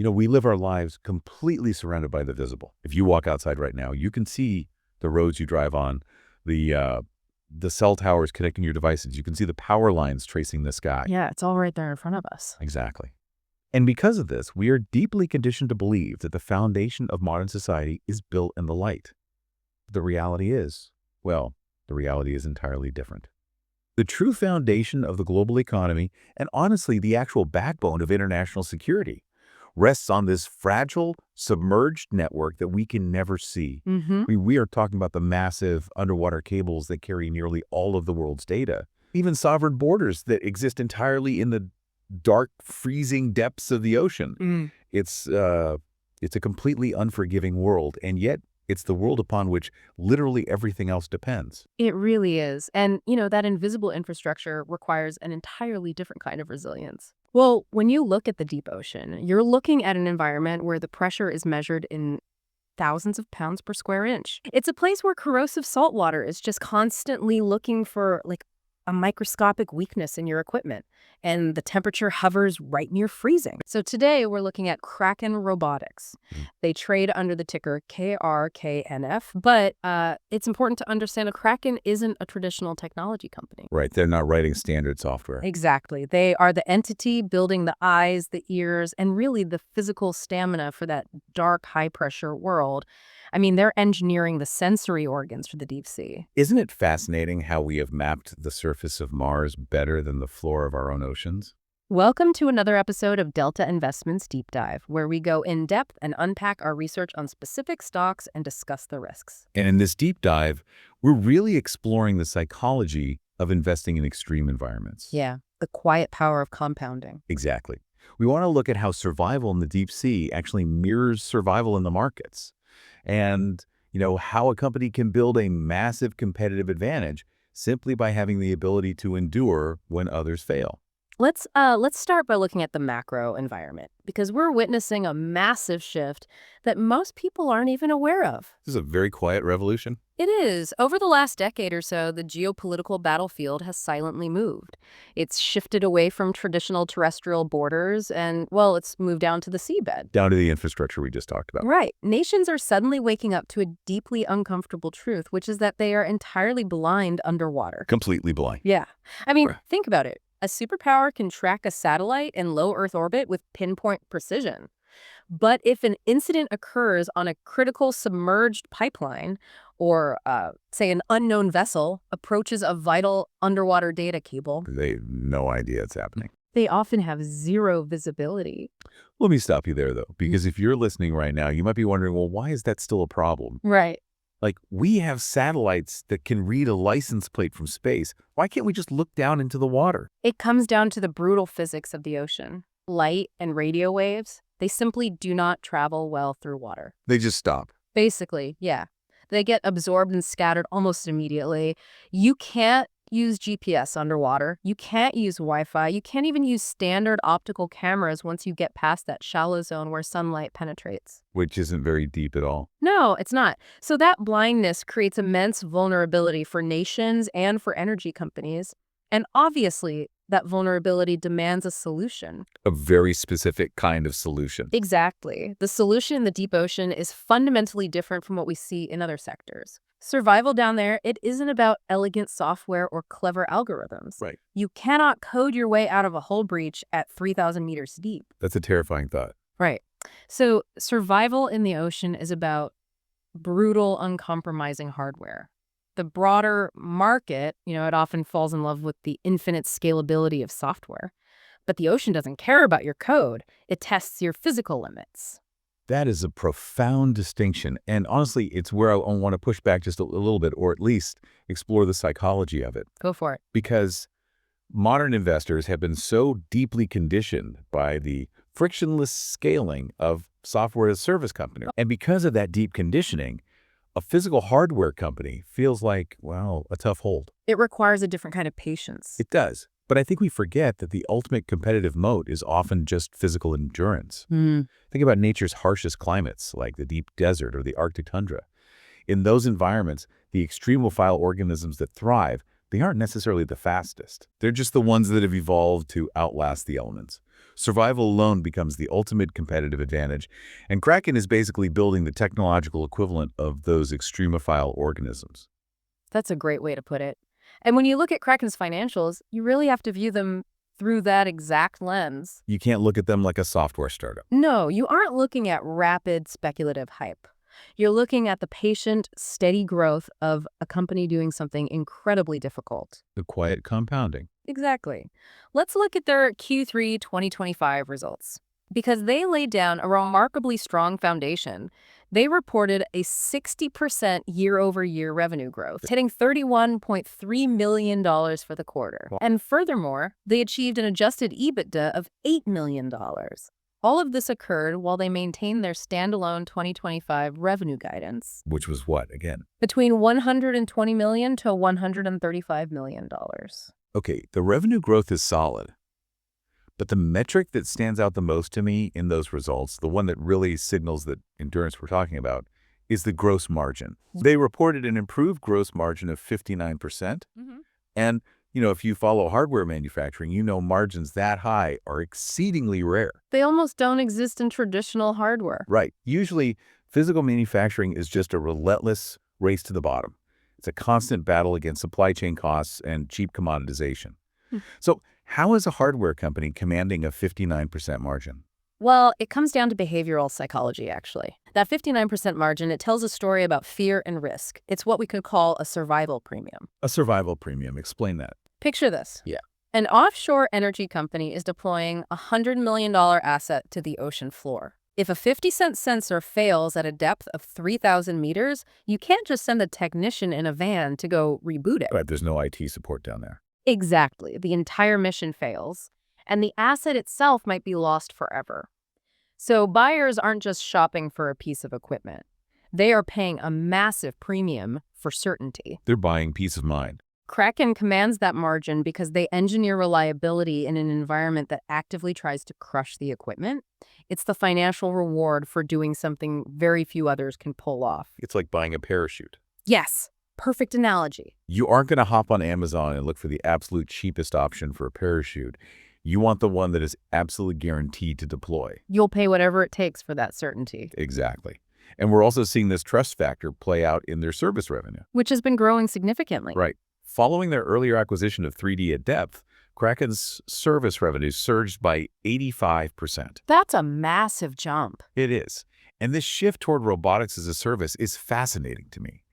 We live our lives completely surrounded by the visible. If you walk outside right now, you can see the roads you drive on, the cell towers connecting your devices. You can see the power lines tracing the sky. Yeah, it's all right there in front of us. Exactly. And because of this, we are deeply conditioned to believe that the foundation of modern society is built in the light. The reality is, well, the reality is entirely different. The true foundation of the global economy, and honestly, the actual backbone of international security, rests on this fragile, submerged network that we can never see. We are talking about the massive underwater cables that carry nearly all of the world's data, even sovereign borders that exist entirely in the dark, freezing depths of the ocean. It's a completely unforgiving world, and yet it's the world upon which literally everything else depends. It really is. And, that invisible infrastructure requires an entirely different kind of resilience. Well, when you look at the deep ocean, you're looking at an environment where the pressure is measured in thousands of pounds per square inch. It's a place where corrosive salt water is just constantly looking for, a microscopic weakness in your equipment, and the temperature hovers right near freezing. So today we're looking at Kraken Robotics. They trade under the ticker KRKNF, but it's important to understand that Kraken isn't a traditional technology company. Right, they're not writing standard software. Exactly. They are the entity building the eyes, the ears, and really the physical stamina for that dark, high-pressure world. They're engineering the sensory organs for the deep sea. Isn't it fascinating how we have mapped the surface of Mars better than the floor of our own oceans? Welcome to another episode of Delta Investments Deep Dive, where we go in depth and unpack our research on specific stocks and discuss the risks. And in this deep dive, we're really exploring the psychology of investing in extreme environments. Yeah, the quiet power of compounding. Exactly. We want to look at how survival in the deep sea actually mirrors survival in the markets. And, how a company can build a massive competitive advantage simply by having the ability to endure when others fail. Let's start by looking at the macro environment, because we're witnessing a massive shift that most people aren't even aware of. This is a very quiet revolution. It is. Over the last decade or so, the geopolitical battlefield has silently moved. It's shifted away from traditional terrestrial borders and, well, it's moved down to the seabed. Down to the infrastructure we just talked about. Right. Nations are suddenly waking up to a deeply uncomfortable truth, which is that they are entirely blind underwater. Completely blind. Yeah. Think about it. A superpower can track a satellite in low Earth orbit with pinpoint precision. But if an incident occurs on a critical submerged pipeline, or, say, an unknown vessel approaches a vital underwater data cable, They have no idea it's happening. they often have zero visibility. Let me stop you there, though, because if you're listening right now, you might be wondering, well, why is that still a problem? Right. We have satellites that can read a license plate from space. Why can't we just look down into the water? It comes down to the brutal physics of the ocean. Light and radio waves, they simply do not travel well through water. They just stop. Basically, yeah. They get absorbed and scattered almost immediately. You can't use GPS underwater. You can't use Wi-Fi. You can't even use standard optical cameras once you get past that shallow zone where sunlight penetrates. Which isn't very deep at all. No, it's not. So that blindness creates immense vulnerability for nations and for energy companies. And obviously, that vulnerability demands a solution. A very specific kind of solution. Exactly. The solution in the deep ocean is fundamentally different from what we see in other sectors. Survival down there, it isn't about elegant software or clever algorithms. Right. You cannot code your way out of a hull breach at 3,000 meters deep. That's a terrifying thought. Right. So survival in the ocean is about brutal, uncompromising hardware. The broader market, it often falls in love with the infinite scalability of software. But the ocean doesn't care about your code. It tests your physical limits. That is a profound distinction. And honestly, it's where I want to push back just a little bit, or at least explore the psychology of it. Go for it. Because modern investors have been so deeply conditioned by the frictionless scaling of software as a service company. And because of that deep conditioning, a physical hardware company feels like, well, a tough hold. It requires a different kind of patience. It does. But I think we forget that the ultimate competitive moat is often just physical endurance. Think about nature's harshest climates, like the deep desert or the Arctic tundra. In those environments, the extremophile organisms that thrive, they aren't necessarily the fastest. They're just the ones that have evolved to outlast the elements. Survival alone becomes the ultimate competitive advantage, and Kraken is basically building the technological equivalent of those extremophile organisms. That's a great way to put it. And when you look at Kraken's financials, you really have to view them through that exact lens. You can't look at them like a software startup. No, you aren't looking at rapid speculative hype. You're looking at the patient, steady growth of a company doing something incredibly difficult. The quiet compounding. Exactly. Let's look at their Q3 2025 results. Because they laid down a remarkably strong foundation, they reported a 60% year-over-year revenue growth, hitting $31.3 million for the quarter. Wow. And furthermore, they achieved an adjusted EBITDA of $8 million. All of this occurred while they maintained their standalone 2025 revenue guidance, Which was what, again? between $120 million to $135 million. Okay, the revenue growth is solid. But the metric that stands out the most to me in those results, the one that really signals that endurance we're talking about, is the gross margin. They reported an improved gross margin of 59%. And, if you follow hardware manufacturing, margins that high are exceedingly rare. They almost don't exist in traditional hardware. Right. Usually, physical manufacturing is just a relentless race to the bottom. It's a constant battle against supply chain costs and cheap commoditization. So how is a hardware company commanding a 59% margin? Well, it comes down to behavioral psychology, actually. That 59% margin, it tells a story about fear and risk. It's what we could call a survival premium. A survival premium. Explain that. Picture this. Yeah. An offshore energy company is deploying a $100 million asset to the ocean floor. If a 50-cent sensor fails at a depth of 3,000 meters, you can't just send a technician in a van to go reboot it. Right, there's no IT support down there. Exactly. The entire mission fails, and the asset itself might be lost forever. So buyers aren't just shopping for a piece of equipment. They are paying a massive premium for certainty. They're buying peace of mind. Kraken commands that margin because they engineer reliability in an environment that actively tries to crush the equipment. It's the financial reward for doing something very few others can pull off. It's like buying a parachute. Yes, perfect analogy. You aren't going to hop on Amazon and look for the absolute cheapest option for a parachute. You want the one that is absolutely guaranteed to deploy. You'll pay whatever it takes for that certainty. Exactly. And we're also seeing this trust factor play out in their service revenue. Which has been growing significantly. Right. Following their earlier acquisition of 3D at Depth, Kraken's service revenue surged by 85%. That's a massive jump. It is. And this shift toward robotics as a service is fascinating to me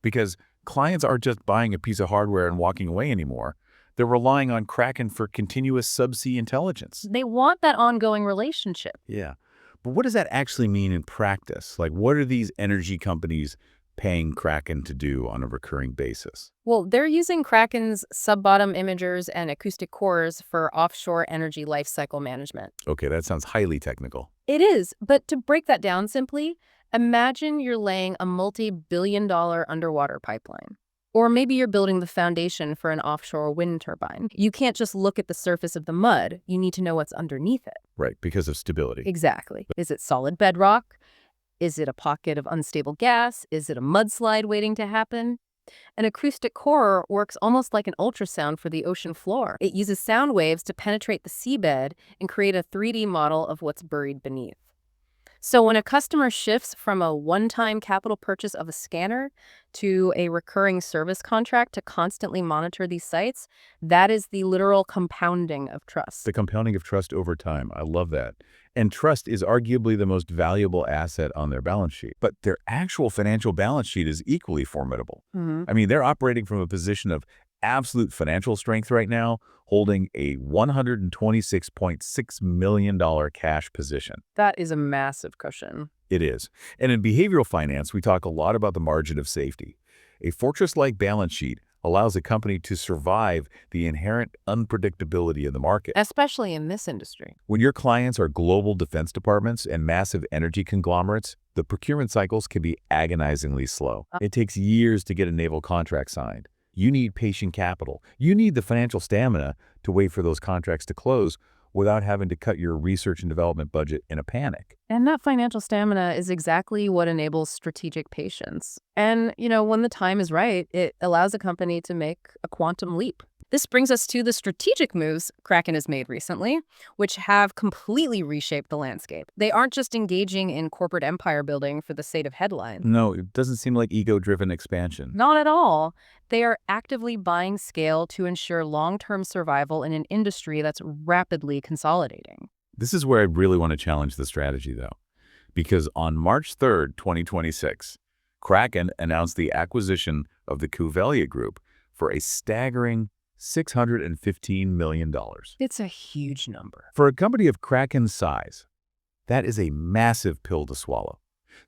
because clients aren't just buying a piece of hardware and walking away anymore. They're relying on Kraken for continuous subsea intelligence. They want that ongoing relationship. Yeah. But what does that actually mean in practice? Like, what are these energy companies paying Kraken to do on a recurring basis? Well, they're using Kraken's sub-bottom imagers and acoustic cores for offshore energy lifecycle management. Okay, that sounds highly technical. It is, but to break that down simply, imagine you're laying a multi-billion-dollar underwater pipeline. Or maybe you're building the foundation for an offshore wind turbine. You can't just look at the surface of the mud. You need to know what's underneath it. Right, because of stability. Exactly. Is it solid bedrock? Is it a pocket of unstable gas? Is it a mudslide waiting to happen? An acoustic core works almost like an ultrasound for the ocean floor. It uses sound waves to penetrate the seabed and create a 3D model of what's buried beneath. So when a customer shifts from a one-time capital purchase of a scanner to a recurring service contract to constantly monitor these sites, that is the literal compounding of trust. The compounding of trust over time. I love that. And trust is arguably the most valuable asset on their balance sheet. But their actual financial balance sheet is equally formidable. I mean, they're operating from a position of absolute financial strength right now, holding a $126.6 million cash position. That is a massive cushion. It is. And in behavioral finance, we talk a lot about the margin of safety. A fortress-like balance sheet allows a company to survive the inherent unpredictability in the market. Especially in this industry. When your clients are global defense departments and massive energy conglomerates, the procurement cycles can be agonizingly slow. It takes years to get a naval contract signed. You need patient capital. You need the financial stamina to wait for those contracts to close without having to cut your research and development budget in a panic. And that financial stamina is exactly what enables strategic patience. And, when the time is right, it allows a company to make a quantum leap. This brings us to the strategic moves Kraken has made recently, which have completely reshaped the landscape. They aren't just engaging in corporate empire building for the sake of headlines. No, it doesn't seem like ego-driven expansion. Not at all. They are actively buying scale to ensure long-term survival in an industry that's rapidly consolidating. This is where I really want to challenge the strategy, though, because on March 3rd, 2026, Kraken announced the acquisition of the Covelya Group for a staggering $615 million. It's a huge number. For a company of Kraken's size, that is a massive pill to swallow.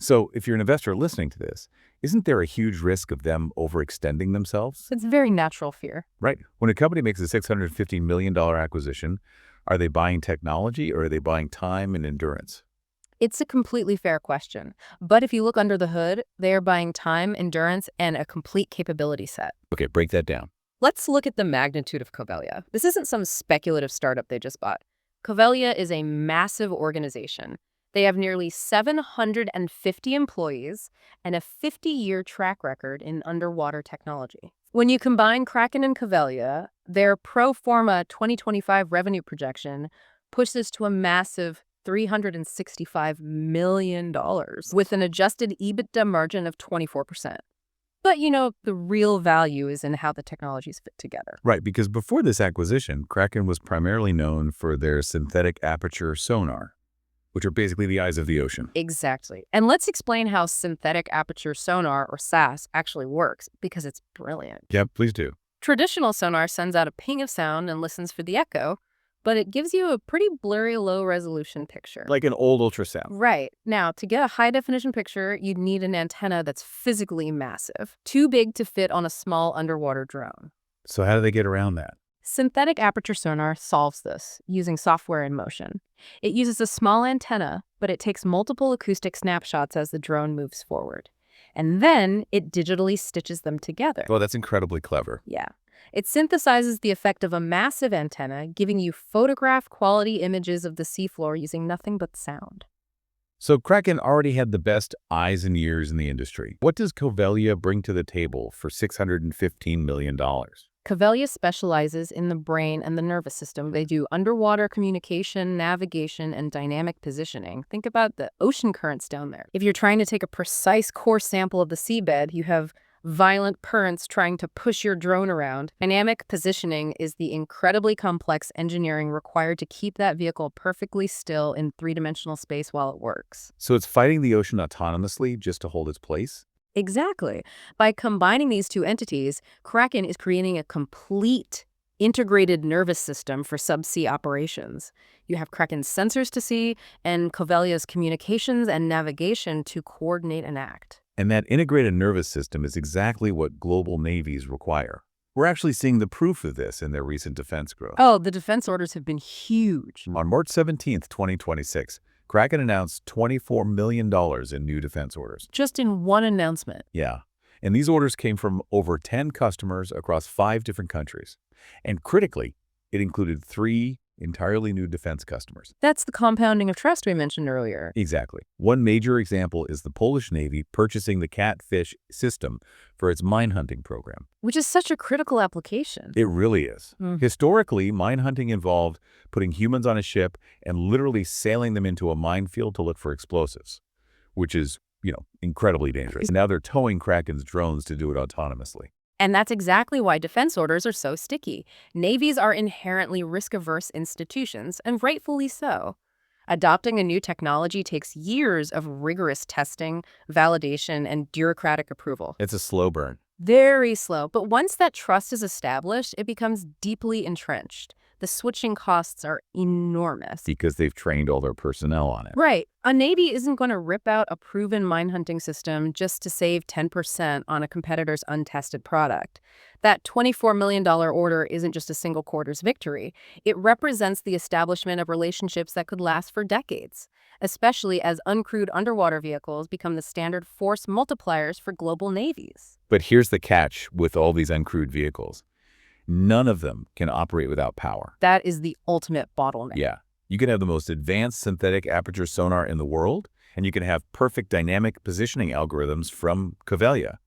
So if you're an investor listening to this, isn't there a huge risk of them overextending themselves? It's a very natural fear. Right. When a company makes a $650 million acquisition, are they buying technology or are they buying time and endurance? It's a completely fair question. But if you look under the hood, they are buying time, endurance, and a complete capability set. Okay, break that down. Let's look at the magnitude of Covelya. This isn't some speculative startup they just bought. Covelya is a massive organization. They have nearly 750 employees and a 50-year track record in underwater technology. When you combine Kraken and Covelya, their pro forma 2025 revenue projection pushes to a massive $365 million with an adjusted EBITDA margin of 24%. But, the real value is in how the technologies fit together. Right, because before this acquisition, Kraken was primarily known for their synthetic aperture sonar, which are basically the eyes of the ocean. Exactly. And let's explain how synthetic aperture sonar, or SAS, actually works, because it's brilliant. Yeah, please do. Traditional sonar sends out a ping of sound and listens for the echo, but it gives you a pretty blurry, low-resolution picture. Like an old ultrasound. Right. Now, to get a high-definition picture, you'd need an antenna that's physically massive, too big to fit on a small underwater drone. So how do they get around that? Synthetic aperture sonar solves this using software in motion. It uses a small antenna, but it takes multiple acoustic snapshots as the drone moves forward. And then it digitally stitches them together. Well, that's incredibly clever. Yeah. It synthesizes the effect of a massive antenna, giving you photograph-quality images of the seafloor using nothing but sound. So Kraken already had the best eyes and ears in the industry. What does Covelya bring to the table for $615 million? Covelya specializes in the brain and the nervous system. They do underwater communication, navigation, and dynamic positioning. Think about the ocean currents down there. If you're trying to take a precise core sample of the seabed, you have violent currents trying to push your drone around. Dynamic positioning is the incredibly complex engineering required to keep that vehicle perfectly still in three-dimensional space while it works. So it's fighting the ocean autonomously just to hold its place? Exactly. By combining these two entities, Kraken is creating a complete integrated nervous system for subsea operations. You have Kraken's sensors to see and Covelya's communications and navigation to coordinate and act. And that integrated nervous system is exactly what global navies require. We're actually seeing the proof of this in their recent defense growth. Oh, the defense orders have been huge. On March 17th, 2026, Kraken announced $24 million in new defense orders. Just in one announcement. Yeah. And these orders came from over 10 customers across 5 different countries. And critically, it included 3 entirely new defense customers. That's the compounding of trust we mentioned earlier. Exactly. One major example is the Polish Navy purchasing the KATFISH system for its mine hunting program. Which is such a critical application. It really is. Historically, mine hunting involved putting humans on a ship and literally sailing them into a minefield to look for explosives, which is, incredibly dangerous. Now they're towing Kraken's drones to do it autonomously. And that's exactly why defense orders are so sticky. Navies are inherently risk-averse institutions, and rightfully so. Adopting a new technology takes years of rigorous testing, validation, and bureaucratic approval. It's a slow burn. Very slow, but once that trust is established, it becomes deeply entrenched. The switching costs are enormous. Because they've trained all their personnel on it. Right. A Navy isn't going to rip out a proven mine hunting system just to save 10% on a competitor's untested product. That $24 million order isn't just a single quarter's victory. It represents the establishment of relationships that could last for decades, especially as uncrewed underwater vehicles become the standard force multipliers for global navies. But here's the catch with all these uncrewed vehicles. None of them can operate without power. That is the ultimate bottleneck. Yeah. You can have the most advanced synthetic aperture sonar in the world, and you can have perfect dynamic positioning algorithms from Covelya.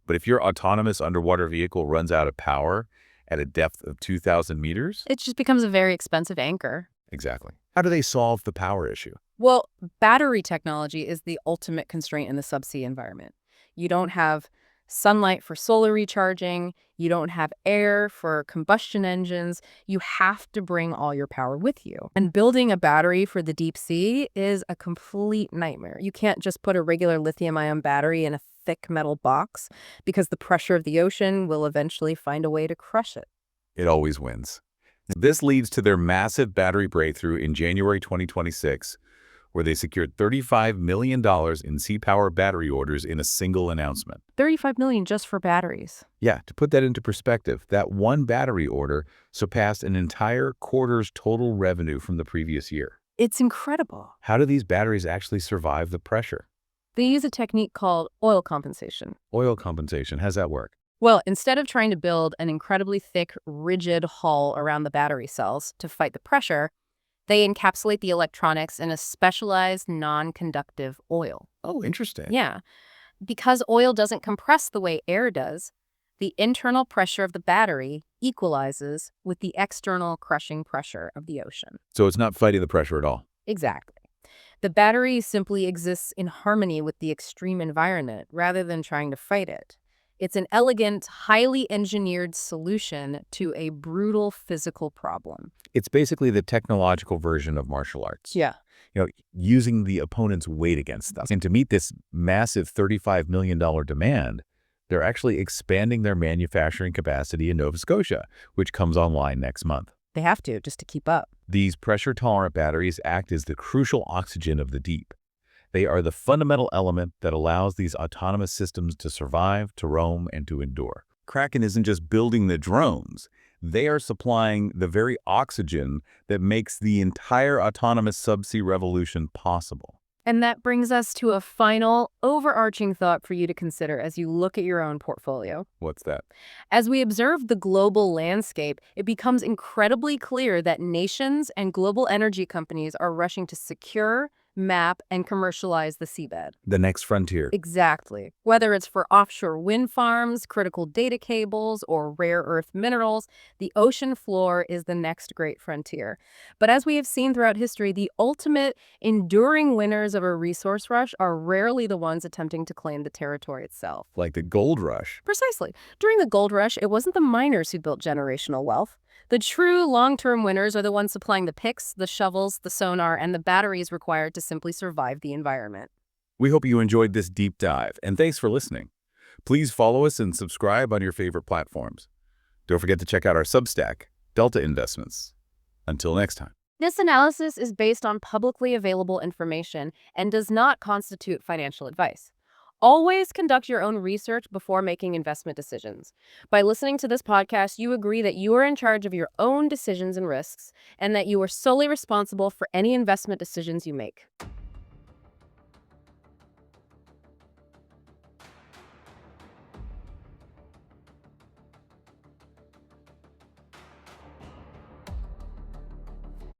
But if your autonomous underwater vehicle runs out of power at a depth of 2,000 meters? It just becomes a very expensive anchor. Exactly. How do they solve the power issue? Well, battery technology is the ultimate constraint in the subsea environment. You don't have sunlight for solar recharging. You don't have air for combustion engines. You have to bring all your power with you. And building a battery for the deep sea is a complete nightmare. You can't just put a regular lithium-ion battery in a thick metal box because the pressure of the ocean will eventually find a way to crush it. It always wins. This leads to their massive battery breakthrough in January 2026, where they secured $35 million in SeaPower battery orders in a single announcement. $35 million just for batteries. Yeah, to put that into perspective, that one battery order surpassed an entire quarter's total revenue from the previous year. It's incredible. How do these batteries actually survive the pressure? They use a technique called oil compensation. Oil compensation, how's that work? Well, instead of trying to build an incredibly thick, rigid hull around the battery cells to fight the pressure, they encapsulate the electronics in a specialized non-conductive oil. Oh, interesting. Yeah. Because oil doesn't compress the way air does, the internal pressure of the battery equalizes with the external crushing pressure of the ocean. So it's not fighting the pressure at all. Exactly. The battery simply exists in harmony with the extreme environment rather than trying to fight it. It's an elegant, highly engineered solution to a brutal physical problem. It's basically the technological version of martial arts. Yeah. Using the opponent's weight against them. And to meet this massive $35 million demand, they're actually expanding their manufacturing capacity in Nova Scotia, which comes online next month. They have to, just to keep up. These pressure-tolerant batteries act as the crucial oxygen of the deep. They are the fundamental element that allows these autonomous systems to survive, to roam, and to endure. Kraken isn't just building the drones. They are supplying the very oxygen that makes the entire autonomous subsea revolution possible. And that brings us to a final, overarching thought for you to consider as you look at your own portfolio. What's that? As we observe the global landscape, it becomes incredibly clear that nations and global energy companies are rushing to secure, map, and commercialize the seabed. The next frontier. Exactly. Whether it's for offshore wind farms, critical data cables, or rare earth minerals, the ocean floor is the next great frontier. But as we have seen throughout history, the ultimate, enduring winners of a resource rush are rarely the ones attempting to claim the territory itself. Like the gold rush. Precisely. During the gold rush, it wasn't the miners who built generational wealth. The true long-term winners are the ones supplying the picks, the shovels, the sonar, and the batteries required to simply survive the environment. We hope you enjoyed this deep dive, and thanks for listening. Please follow us and subscribe on your favorite platforms. Don't forget to check out our Substack, Delta Investments. Until next time. This analysis is based on publicly available information and does not constitute financial advice. Always conduct your own research before making investment decisions. By listening to this podcast, you agree that you are in charge of your own decisions and risks, and that you are solely responsible for any investment decisions you make.